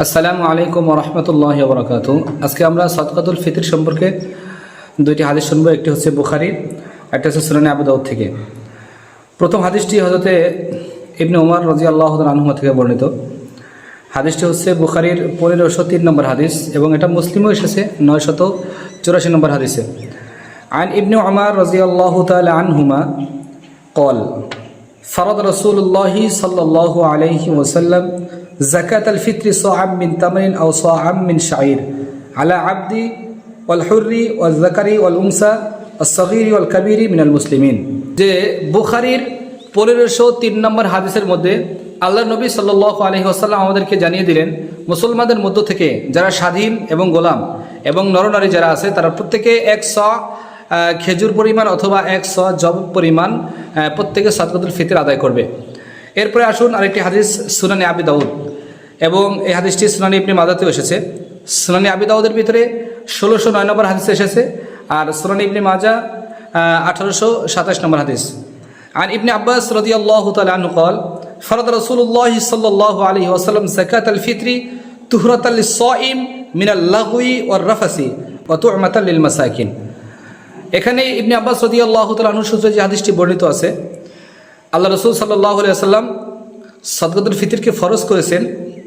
আসসালামু আলাইকুম ওয়া রাহমাতুল্লাহি ওয়া বারাকাতুহু। আজকে আমরা সাদকাতুল ফিতর সম্পর্কে দুইটি হাদিস শুনবো। একটি হচ্ছে বুখারী, একটা হচ্ছে সুনানে আবু দাউদ থেকে। প্রথম হাদিসটি হযরতে ইবনে উমর রাদিয়াল্লাহু তাআলা আনহু থেকে বর্ণিত। হাদিসটি হচ্ছে বুখারীর 1503 নম্বর হাদিস এবং এটা মুসলিমও এসেছে 984 নম্বর হাদিসে। আন ইবনে উমর রাদিয়াল্লাহু তাআলা আনহুমা قال فرض رسول الله صلى الله عليه وسلم زكاة الفطر صاعا من تمر أو صاعا من شعير على عبد والحر والذكر والأنثى الصغير والكبير من المسلمين। যে বুখারীর 1503 নম্বর হাদিসের মধ্যে আল্লাহ নবী সাল্লাল্লাহু আলাইহি ওয়াসাল্লাম আমাদেরকে জানিয়ে দিলেন, মুসলমানদের মধ্য থেকে যারা স্বাধীন এবং গোলাম এবং নরনারী যারা আছে তারা প্রত্যেকে 100 খেজুর পরিমাণ অথবা 100 জব পরিমাণ প্রত্যেকে সাদকাতুল ফিতর আদায় করবে। এরপরে আসুন আরেকটি হাদিস সুনানে আবি দাউদ, এবং এই হাদিসটি সুনানে ইবনে মাজাতেও এসেছে। সুনানে আবি দাউদের ভিতরে 1609 নম্বর হাদিস এসেছে, আর সুনানে ইবনে মাজা 1827 নম্বর হাদিস। আন ইবনে আব্বাস রাদিয়াল্লাহু তাআলা আনহু قال فرض رسول الله صلى الله عليه وسلم زكاة الفطر طهرة للصائم من اللغو والرفث وطعمة للمساكين। এখানে ইবনে আব্বাস রাদিয়াল্লাহু তাআলা আনহু সূত্রে যে হাদিসটি বর্ণিত আছে, আল্লাহ রাসূল সাল্লাল্লাহু আলাইহি ওয়াসাল্লাম সাদকাতুল ফিতরকে ফরজ করেছেন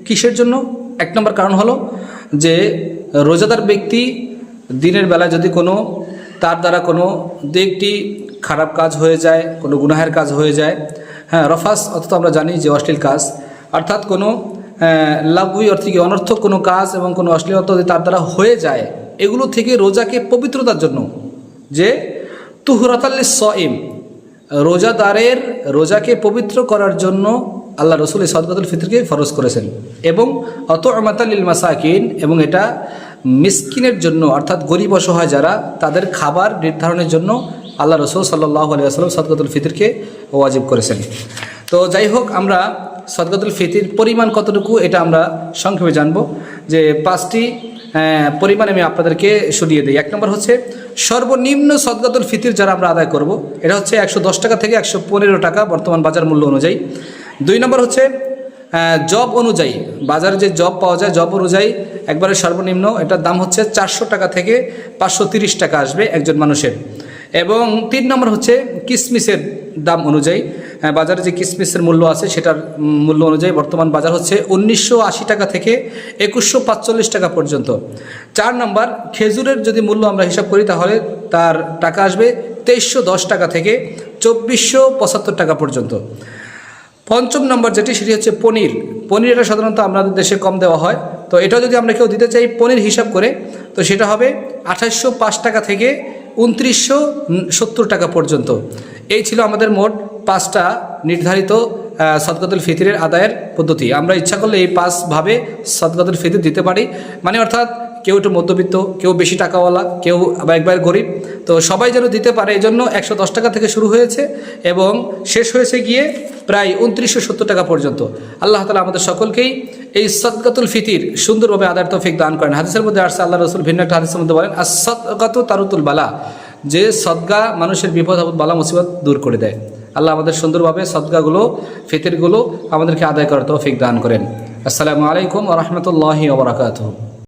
কিসের জন্য? এক নম্বর কারণ হলো যে রোজাদার ব্যক্তি দিনের বেলা যদি কোনো তার দ্বারা কোনো দিকটি খারাপ কাজ হয়ে যায়, কোনো গুনাহের কাজ হয়ে যায়, রফাস অর্থাৎ আমরা জানি যে অশ্লীল কাজ, অর্থাৎ কোনো লাগুই অর্থে কি অনর্থক কোনো কাজ এবং কোনো অশ্লীলতা যদি তার দ্বারা হয়ে যায়, এগুলো থেকে রোজাকে পবিত্রতার জন্য, যে তুহরাতাল লিস-সাইম, রোজাদারের রোজাকে পবিত্র করার জন্য আল্লাহ রসুল এই সাদকাতুল ফিতরকে ফরজ করেছেন। এবং অত'মাতাল লিল মাসাকিন, এবং এটা মিসকিনের জন্য অর্থাৎ গরিব অসহায় যারা তাদের খাবার নির্ধারণের জন্য আল্লাহ রসুল সাল্লাল্লাহু আলাইহি ওয়াসাল্লাম সাদকাতুল ফিতরকে ওয়াজিব করেছেন। তো যাই হোক, আমরা সাদকাতুল ফিতর পরিমাণ কতটুকু এটা আমরা সংক্ষেপে জানবো। যে 5টি পরিমাণ আমি আপনাদেরকে শুনিয়ে দিই। এক নম্বর হচ্ছে সর্বনিম্ন সাদকাতুল ফিতর যারা আমরা আদায় করব, এটা হচ্ছে 110 টাকা থেকে 115 টাকা বর্তমান বাজার মূল্য অনুযায়ী। 2 নম্বর হচ্ছে জব অনুযায়ী, বাজারে যে জব পাওয়া যায় জব অনুযায়ী একবারে সর্বনিম্ন এটার দাম হচ্ছে 400 টাকা থেকে 530 টাকা আসবে একজন মানুষের। এবং 3 নম্বর হচ্ছে কিসমিসের দাম অনুযায়ী, বাজারে যে কিসমিসের মূল্য আছে সেটার মূল্য অনুযায়ী বর্তমান বাজার হচ্ছে 1980 টাকা থেকে 2145 টাকা পর্যন্ত। 4 নম্বর খেজুরের যদি মূল্য আমরা হিসাব করি তাহলে তার টাকা আসবে 2310 টাকা থেকে 2475 টাকা পর্যন্ত। 5ম নম্বর যেটি সেটি হচ্ছে পনির। পনির এটা সাধারণত আমাদের দেশে কম দেওয়া হয়, তো এটা যদি আমরা কেউ দিতে চাই পনির হিসাব করে, তো সেটা হবে 2805 টাকা থেকে 2970 টাকা পর্যন্ত। এই ছিল আমাদের মোট 5টা নির্ধারিত সাদকাতুল ফিতরের আদায়ের পদ্ধতি। আমরা ইচ্ছা করলে এই 5 ভাবে সাদকাতুল ফিতর দিতে পারি, মানে অর্থাৎ কেউ একটু মধ্যবিত্ত, কেউ বেশি টাকাওয়ালা, কেউ আবার একবার গরিব, তো সবাই যেন দিতে পারে এই জন্য 110 টাকা থেকে শুরু হয়েছে এবং শেষ হয়েছে গিয়ে প্রায় 2970 টাকা পর্যন্ত। আল্লাহ তাআলা আমাদের সকলকেই এই সাদকাতুল ফিতর সুন্দরভাবে আদায়ের তৌফিক দান করেন। হাদিসের মধ্যে আসছে, আল্লাহ রাসূল ভিন্ন একটা হাদিসের মধ্যে বলেন, আস-সাদকাতু তারুতুল বালা, যে সদকা মানুষের বিপদ আপদ বালা মুসিবত দূর করে দেয়। আল্লাহ আমাদের সুন্দরভাবে সদকাগুলো ফিতরগুলো আমাদেরকে আদায় করার তৌফিক দান করেন। আসসালামু আলাইকুম ওয়া রাহমাতুল্লাহি ওয়া বারাকাতুহু।